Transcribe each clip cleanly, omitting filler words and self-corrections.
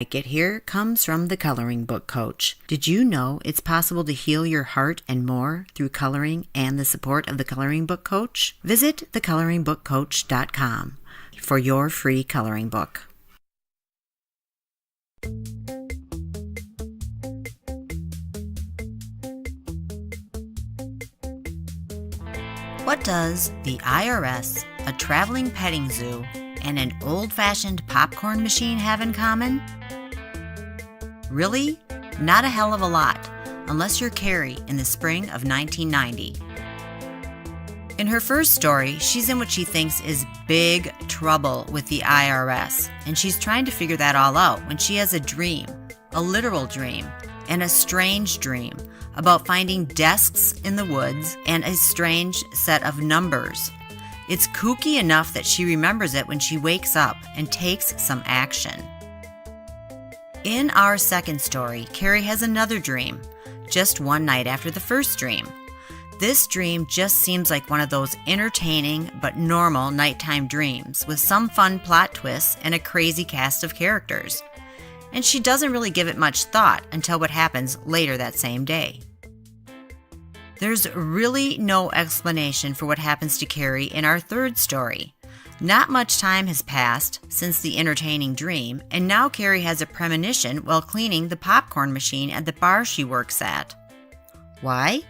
Get Here comes from the Coloring Book Coach. Did you know it's possible to heal your heart and more through coloring and the support of the Coloring Book Coach? Visit thecoloringbookcoach.com for your free coloring book. What does the IRS, a traveling petting zoo, and an old-fashioned popcorn machine have in common? Really? Not a hell of a lot, unless you're Kari in the spring of 1990. In her first story, she's in what she thinks is big trouble with the IRS, and she's trying to figure that all out when she has a dream, a literal dream, and a strange dream about finding desks in the woods and a strange set of numbers. It's kooky enough that she remembers it when she wakes up and takes some action. In our second story, Kari has another dream, just one night after the first dream. This dream just seems like one of those entertaining but normal nighttime dreams with some fun plot twists and a crazy cast of characters. And she doesn't really give it much thought until what happens later that same day. There's really no explanation for what happens to Kari in our third story. Not much time has passed since the entertaining dream, and now Kari has a premonition while cleaning the popcorn machine at the bar she works at. Why?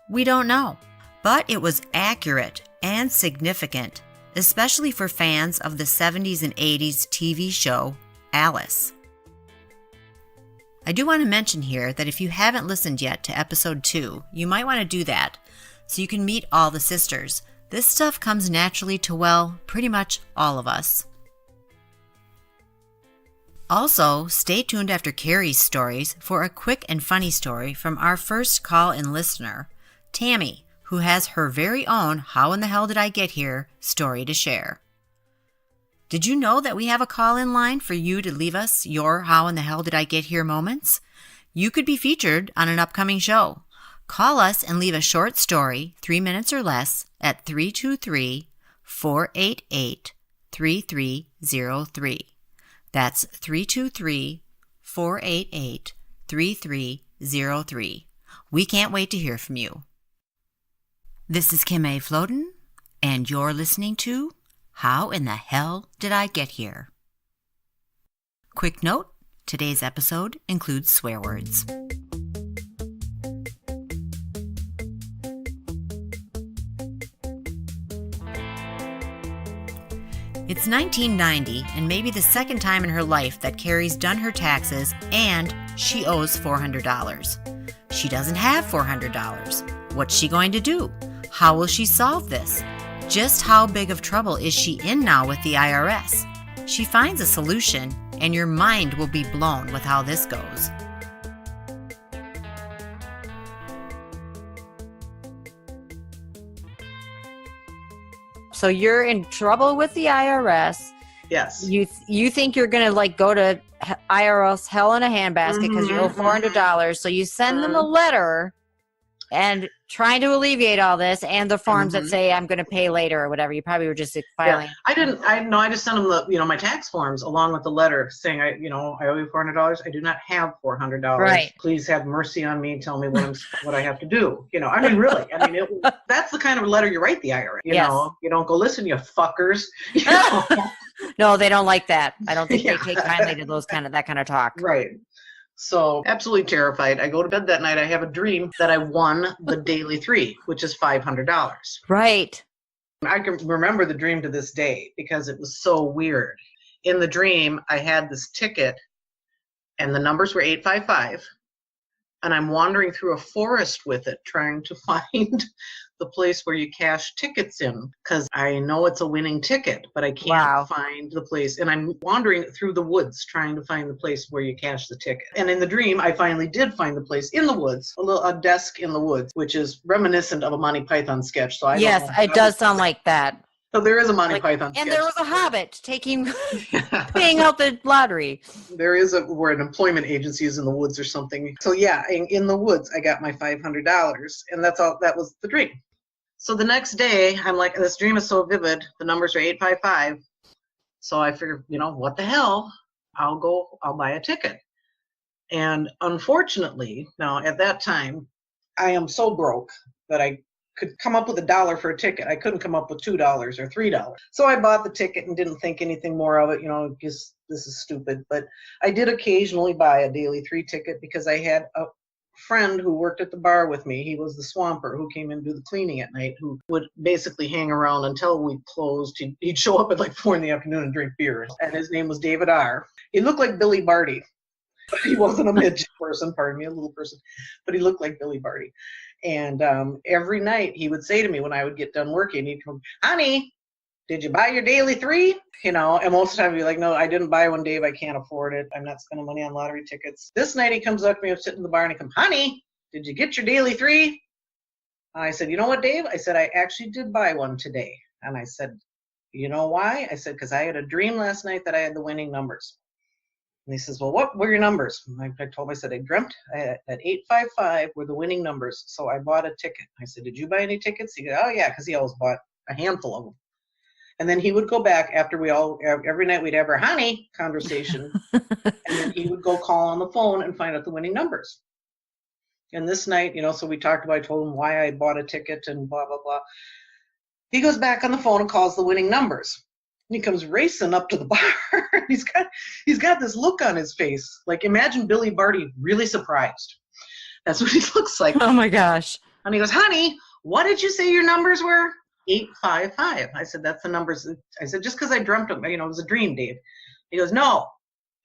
We don't know, but it was accurate and significant, especially for fans of the 70s and 80s TV show Alice. I do want to mention here that if you haven't listened yet to episode 2, you might want to do that so you can meet all the sisters. This stuff comes naturally to, well, pretty much all of us. Also, stay tuned after Kari's stories for a quick and funny story from our first call-in listener, Tammy, who has her very own How in the Hell Did I Get Here story to share. Did you know that we have a call-in line for you to leave us your How in the Hell Did I Get Here moments? You could be featured on an upcoming show. Call us and leave a short story, 3 minutes or less, at 323-488-3303. That's 323-488-3303. We can't wait to hear from you. This is Kim A. Floden, and you're listening to How in the Hell Did I Get Here? Quick note, today's episode includes swear words. It's 1990, and maybe the second time in her life that Kari's done her taxes, and she owes $400. She doesn't have $400. What's she going to do? How will she solve this? Just how big of trouble is she in now with the IRS? She finds a solution, and your mind will be blown with how this goes. So you're in trouble with the IRS. Yes. You think you're going to like go to IRS hell in a handbasket because you owe $400. So you send them a letter and trying to alleviate all this and the forms that say I'm going to pay later or whatever. You probably were just filing. Yeah. I just sent them my tax forms along with the letter saying I owe you $400. I do not have $400. Right. Please have mercy on me. Tell me what I have to do. Really. That's the kind of letter you write the IRS. You don't go, listen, you fuckers. No, they don't like that. I don't think they take kindly to that kind of talk. Right. So absolutely terrified. I go to bed that night. I have a dream that I won the daily 3, which is $500. Right. I can remember the dream to this day because it was so weird. In the dream, I had this ticket and the numbers were 855. And I'm wandering through a forest with it, trying to find the place where you cash tickets in, because I know it's a winning ticket, but I can't find the place. And I'm wandering through the woods trying to find the place where you cash the ticket. And in the dream, I finally did find the place in the woods, a desk in the woods, which is reminiscent of a Monty Python sketch. So it does sound like that. So there is a Monty Python sketch. And there was a hobbit paying out the lottery. There is where an employment agency is in the woods or something. So in the woods, I got my $500, and that's all. That was the dream. So the next day, I'm like, this dream is so vivid. The numbers are 855. So I figured, what the hell? I'll buy a ticket. And unfortunately, now at that time, I am so broke that I could come up with $1 for a ticket. I couldn't come up with $2 or $3. So I bought the ticket and didn't think anything more of it. Just this is stupid. But I did occasionally buy a daily 3 ticket because I had a friend who worked at the bar with me. He was the swamper who came in to do the cleaning at night, who would basically hang around until we closed. He'd show up at like 4 PM and drink beer. And his name was David R. He looked like Billy Barty. He wasn't a midget person, pardon me, a little person, but he looked like Billy Barty. And every night he would say to me when I would get done working, he'd come, honey, did you buy your daily 3? And most of the time he'd be like, no, I didn't buy one, Dave. I can't afford it. I'm not spending money on lottery tickets. This night he comes up to me, I'm sitting in the bar, and he comes, honey, did you get your daily 3? I said, you know what, Dave? I said, I actually did buy one today. And I said, you know why? I said, because I had a dream last night that I had the winning numbers. And he says, well, what were your numbers? I told him, I said, I dreamt that 855 were the winning numbers. So I bought a ticket. I said, did you buy any tickets? He goes, oh, yeah, because he always bought a handful of them. And then he would go back after every night we'd have our honey conversation. And then he would go call on the phone and find out the winning numbers. And this night, so we talked about, I told him why I bought a ticket and blah, blah, blah. He goes back on the phone and calls the winning numbers. And he comes racing up to the bar. He's got this look on his face. Like, imagine Billy Barty really surprised. That's what he looks like. Oh my gosh. And he goes, honey, what did you say your numbers were? 855. I said, that's the numbers. I said, just because I dreamt them, it was a dream, Dave. He goes, no,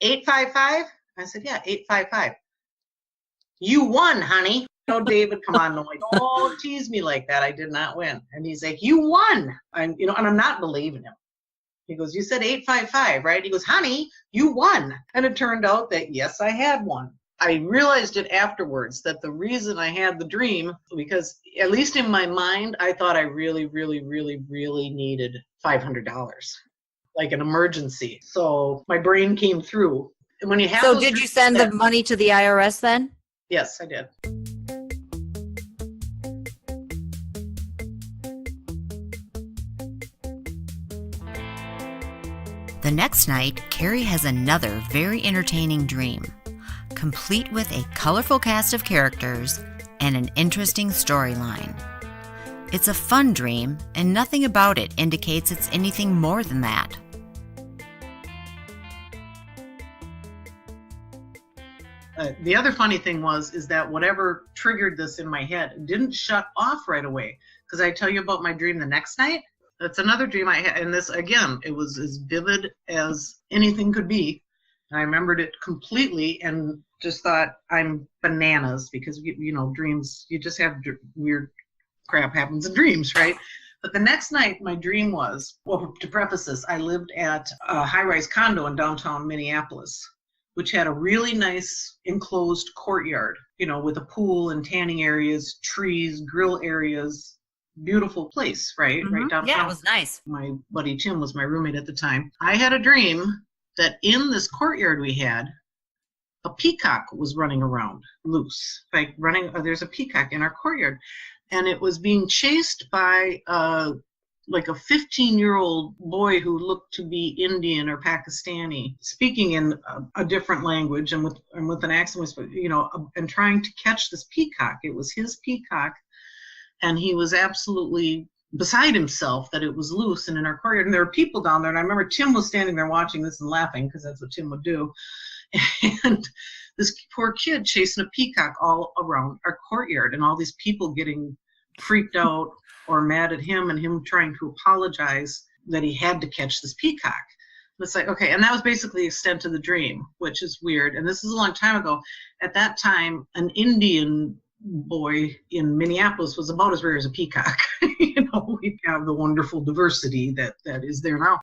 855? I said, yeah, 855. You won, honey. David, come on, don't tease me like that. I did not win. And he's like, you won. And I'm not believing him. He goes, you said 855, right? He goes, honey, you won. And it turned out that, yes, I had won. I realized it afterwards that the reason I had the dream, because at least in my mind, I thought I really, really, really, really needed $500, like an emergency. So my brain came through. And when you have So did you send the money to the IRS then? Yes, I did. The next night, Kari has another very entertaining dream, complete with a colorful cast of characters and an interesting storyline. It's a fun dream, and nothing about it indicates it's anything more than that. The other funny thing is that whatever triggered this in my head didn't shut off right away. Because I tell you about my dream the next night. That's another dream I had. And this, again, it was as vivid as anything could be. And I remembered it completely and just thought, I'm bananas, because, dreams, you just have weird crap happens in dreams, right? But the next night, my dream was, well, to preface this, I lived at a high-rise condo in downtown Minneapolis, which had a really nice enclosed courtyard, with a pool and tanning areas, trees, grill areas. Beautiful place, right? Mm-hmm. Right downtown. Yeah, it was nice. My buddy Tim was my roommate at the time. I had a dream that in this courtyard we had, a peacock was running around loose. There's a peacock in our courtyard. And it was being chased by like a 15-year-old boy who looked to be Indian or Pakistani, speaking in a different language and with an accent, and trying to catch this peacock. It was his peacock. And he was absolutely beside himself that it was loose and in our courtyard. And there were people down there. And I remember Tim was standing there watching this and laughing, because that's what Tim would do. And this poor kid chasing a peacock all around our courtyard, and all these people getting freaked out or mad at him, and him trying to apologize that he had to catch this peacock. And it's like, okay. And that was basically the extent of the dream, which is weird. And this is a long time ago. At that time, an Indian boy in Minneapolis was about as rare as a peacock. We have the wonderful diversity that is there now.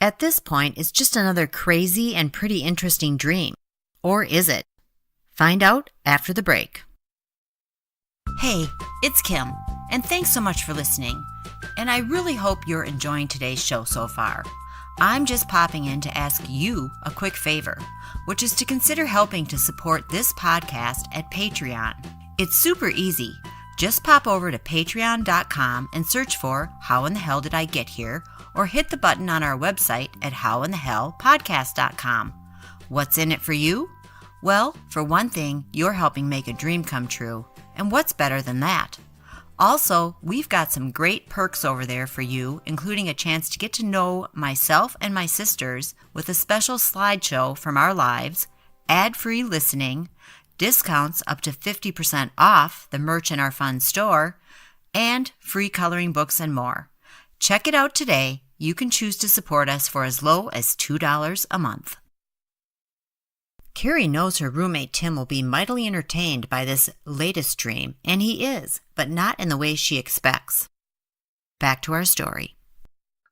At this point, it's just another crazy and pretty interesting dream. Or is it? Find out after the break. Hey, it's Kim, and thanks so much for listening. And I really hope you're enjoying today's show so far. I'm just popping in to ask you a quick favor, which is to consider helping to support this podcast at Patreon. It's super easy. Just pop over to patreon.com and search for How in the Hell Did I Get Here, or hit the button on our website at howinthehellpodcast.com. What's in it for you? Well, for one thing, you're helping make a dream come true. And what's better than that? Also, we've got some great perks over there for you, including a chance to get to know myself and my sisters with a special slideshow from our lives, ad-free listening, discounts up to 50% off the merch in our fun store, and free coloring books and more. Check it out today. You can choose to support us for as low as $2 a month. Kari knows her roommate Tim will be mightily entertained by this latest dream, and he is, but not in the way she expects. Back to our story.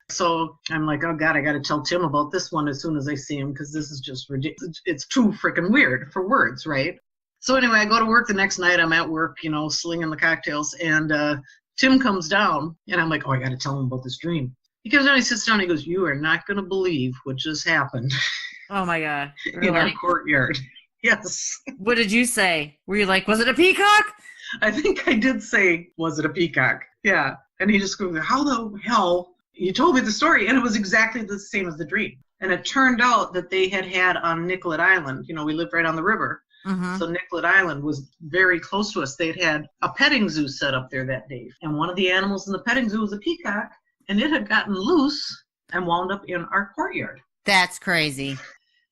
So I'm like, oh God, I got to tell Tim about this one as soon as I see him because this is just ridiculous. It's too freaking weird for words, right? So anyway, I go to work the next night. I'm at work, slinging the cocktails, and Tim comes down, and I'm like, oh, I got to tell him about this dream. He comes down, he sits down, he goes, you are not going to believe what just happened. Oh my God. Really? In our courtyard. Yes. What did you say? Were you like, was it a peacock? I think I did say, was it a peacock? Yeah. And he just goes, how the hell? You told me the story. And it was exactly the same as the dream. And it turned out that they had on Nicollet Island, we lived right on the river. Mm-hmm. So Nicollet Island was very close to us. They'd had a petting zoo set up there that day. And one of the animals in the petting zoo was a peacock. And it had gotten loose and wound up in our courtyard. That's crazy.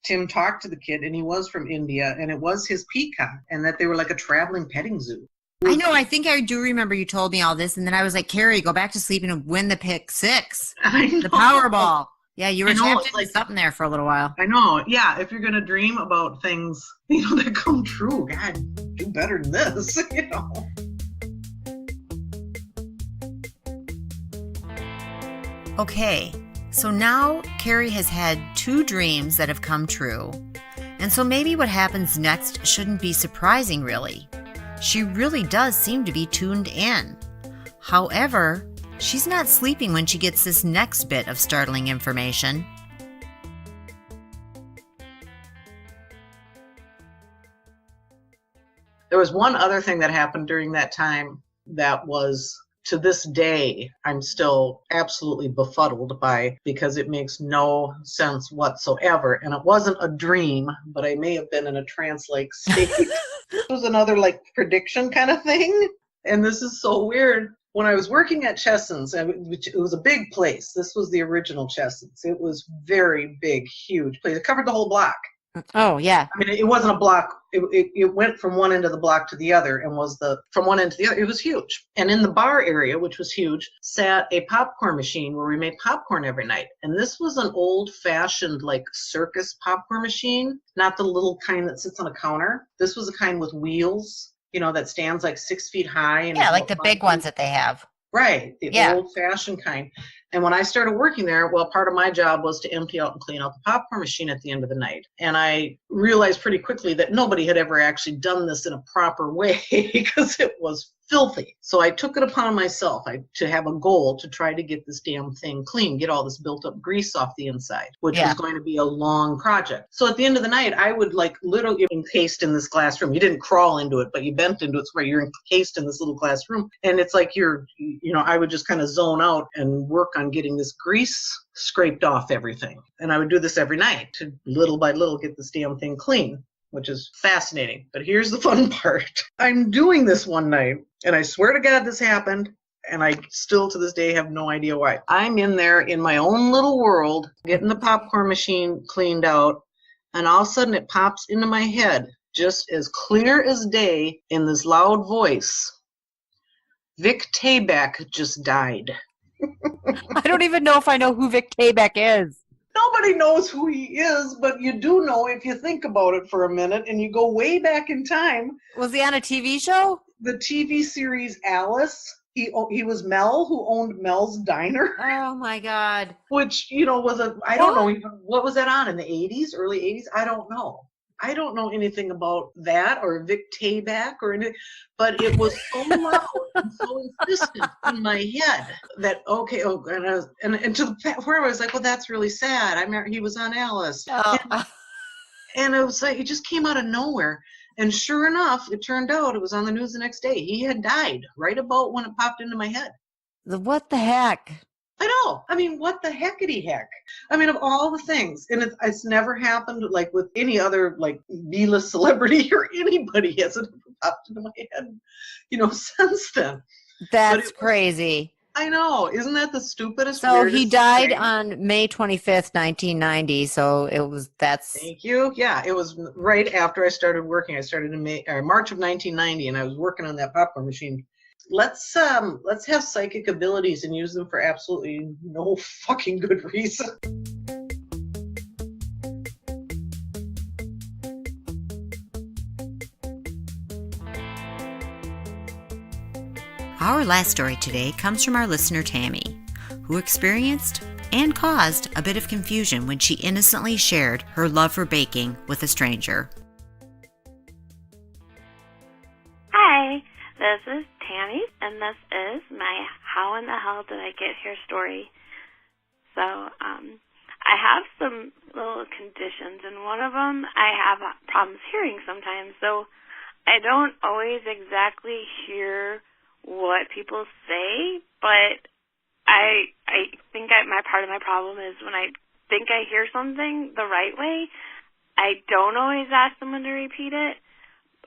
Tim talked to the kid, and he was from India, and it was his peacock, and that they were like a traveling petting zoo. I know. I think I do remember you told me all this, and then I was like, Kari, go back to sleep and win the pick 6. I know. The Powerball. Yeah, you were tapped into like, something there for a little while. I know. Yeah, if you're going to dream about things, that come true, God, do better than this, Okay, so now Kari has had 2 dreams that have come true, and so maybe what happens next shouldn't be surprising, really. She really does seem to be tuned in. However, she's not sleeping when she gets this next bit of startling information. There was one other thing that happened during that time that was, to this day, I'm still absolutely befuddled by, because it makes no sense whatsoever. And it wasn't a dream, but I may have been in a trance-like state. It was another prediction kind of thing. And this is so weird. When I was working at Chesson's, which it was a big place. This was the original Chesson's. It was very big, huge place. It covered the whole block. Oh, yeah. I mean, it wasn't a block. It went from one end of the block to the other, and from one end to the other. It was huge. And in the bar area, which was huge, sat a popcorn machine where we made popcorn every night. And this was an old-fashioned, circus popcorn machine, not the little kind that sits on a counter. This was a kind with wheels, that stands 6 feet high. And yeah, like the big ones that they have. Right, the old-fashioned kind. And when I started working there, part of my job was to empty out and clean out the popcorn machine at the end of the night. And I realized pretty quickly that nobody had ever actually done this in a proper way because it was filthy. So I took it upon myself to have a goal to try to get this damn thing clean, get all this built up grease off the inside, which was going to be a long project. So at the end of the night, I would literally encased in this glass room. You didn't crawl into it, but you bent into it where you're encased in this little glass room. And it's like I would just kind of zone out and work on getting this grease scraped off everything. And I would do this every night to little by little get this damn thing clean, which is fascinating. But here's the fun part. I'm doing this one night, and I swear to God this happened, and I still to this day have no idea why. I'm in there in my own little world, getting the popcorn machine cleaned out, and all of a sudden it pops into my head, just as clear as day, in this loud voice, Vic Tayback just died. I don't even know if I know who Vic Tayback is. Nobody knows who he is, but you do know if you think about it for a minute and you go way back in time. Was he on a TV show? The TV series Alice. He was Mel, who owned Mel's Diner. Oh my God. Which, was I don't know even, what was that on, in the 80s, early 80s? I don't know. I don't know anything about that or Vic Tayback or anything, but it was so loud and so insistent in my head that, and to the point where I was like, well, that's really sad. I remember he was on Alice. Oh. And it was it just came out of nowhere. And sure enough, it turned out it was on the news the next day. He had died right about when it popped into my head. What the heck? I know. I mean, what the heckity heck? I mean, of all the things, and it's never happened like with any other like B-list celebrity or anybody hasn't popped into my head, since then. That's crazy. I know. Isn't that the stupidest, So he weirdest died thing? on May 25th, 1990. So that's. Thank you. Yeah, it was right after I started working. I started in March of 1990, and I was working on that popcorn machine. Let's have psychic abilities and use them for absolutely no fucking good reason. Our last story today comes from our listener Tammy, who experienced and caused a bit of confusion when she innocently shared her love for baking with a stranger. Hi, this is Tammy, and this is my How in the Hell Did I Get Here story. So, I have some little conditions, and one of them I have problems hearing sometimes, so I don't always exactly hear what people say, but I think my part of my problem is when I think I hear something the right way, I don't always ask someone to repeat it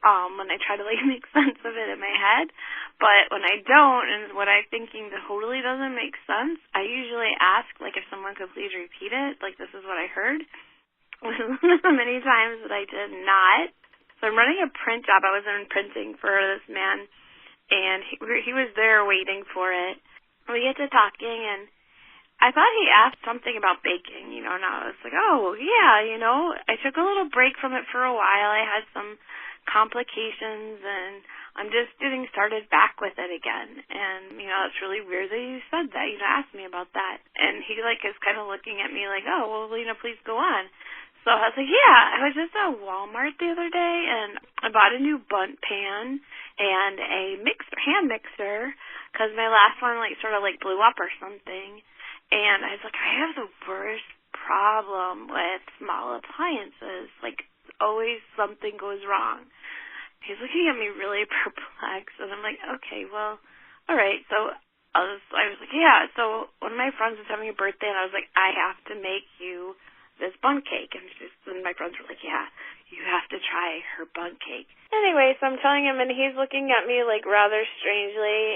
when I try to make sense of it in my head. But when I don't, and what I'm thinking totally doesn't make sense, I usually ask if someone could please repeat it, this is what I heard. Many times that I did not. So I'm running a print job. I was in printing for this man, and he was there waiting for it. We get to talking, and I thought he asked something about baking, and I was like, oh, yeah, I took a little break from it for a while. I had some complications, and I'm just getting started back with it again. And, it's really weird that you said that, asked me about that. And he, is kind of looking at me like, oh, well, please go on. So I was like, yeah, I was just at Walmart the other day, and I bought a new bundt pan and a hand mixer, because my last one, sort of, blew up or something. And I was like, I have the worst problem with small appliances. Always something goes wrong. He's looking at me really perplexed, and I'm like, okay, well, all right. So I was like, yeah. So one of my friends was having a birthday, and I was like, I have to make you this bundt cake. And my friends were like, yeah, you have to try her bundt cake. Anyway, so I'm telling him, and he's looking at me rather strangely,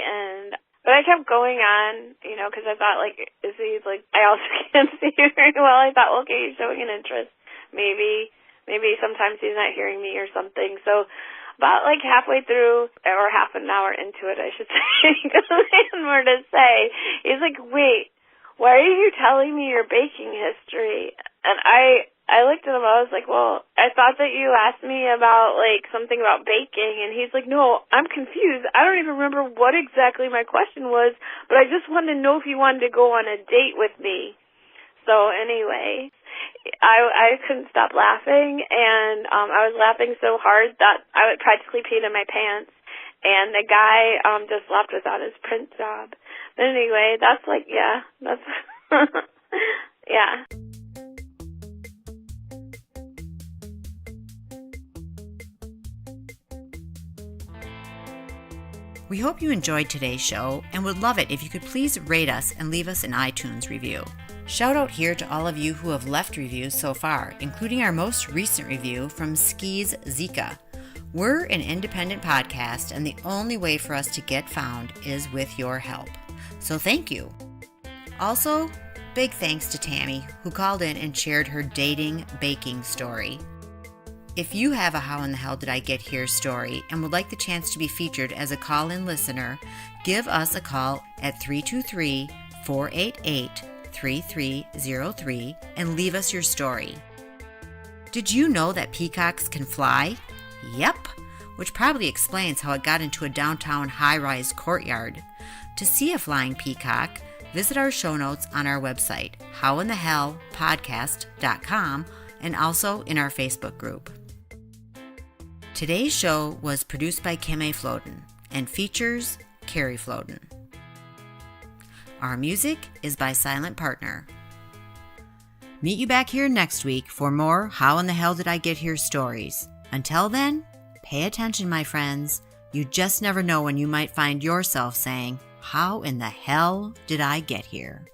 but I kept going on, because I thought is he I also can't see you very well. I thought, okay, he's showing an interest. Maybe sometimes he's not hearing me or something. So about halfway through, or half an hour into it, I should say, because I had more to say. He's like, wait, why are you telling me your baking history? And I looked at him, I was like, well, I thought that you asked me about, something about baking. And he's like, no, I'm confused. I don't even remember what exactly my question was, but I just wanted to know if you wanted to go on a date with me. So anyway, I couldn't stop laughing, and I was laughing so hard that I would practically peed in my pants. And the guy just left without his print job. But anyway, that's yeah. We hope you enjoyed today's show and would love it if you could please rate us and leave us an iTunes review. Shout out here to all of you who have left reviews so far, including our most recent review from Skis Zika. We're an independent podcast, and the only way for us to get found is with your help. So thank you. Also, big thanks to Tammy, who called in and shared her dating baking story. If you have a How in the Hell Did I Get Here story and would like the chance to be featured as a call-in listener, give us a call at 323-488-3303 and leave us your story. Did you know that peacocks can fly? Yep, which probably explains how it got into a downtown high-rise courtyard. To see a flying peacock, visit our show notes on our website, howinthehellpodcast.com, and also in our Facebook group. Today's show was produced by Kim A. Floden and features Kari Floden. Our music is by Silent Partner. Meet you back here next week for more How in the Hell Did I Get Here stories. Until then, pay attention, my friends. You just never know when you might find yourself saying, how in the hell did I get here?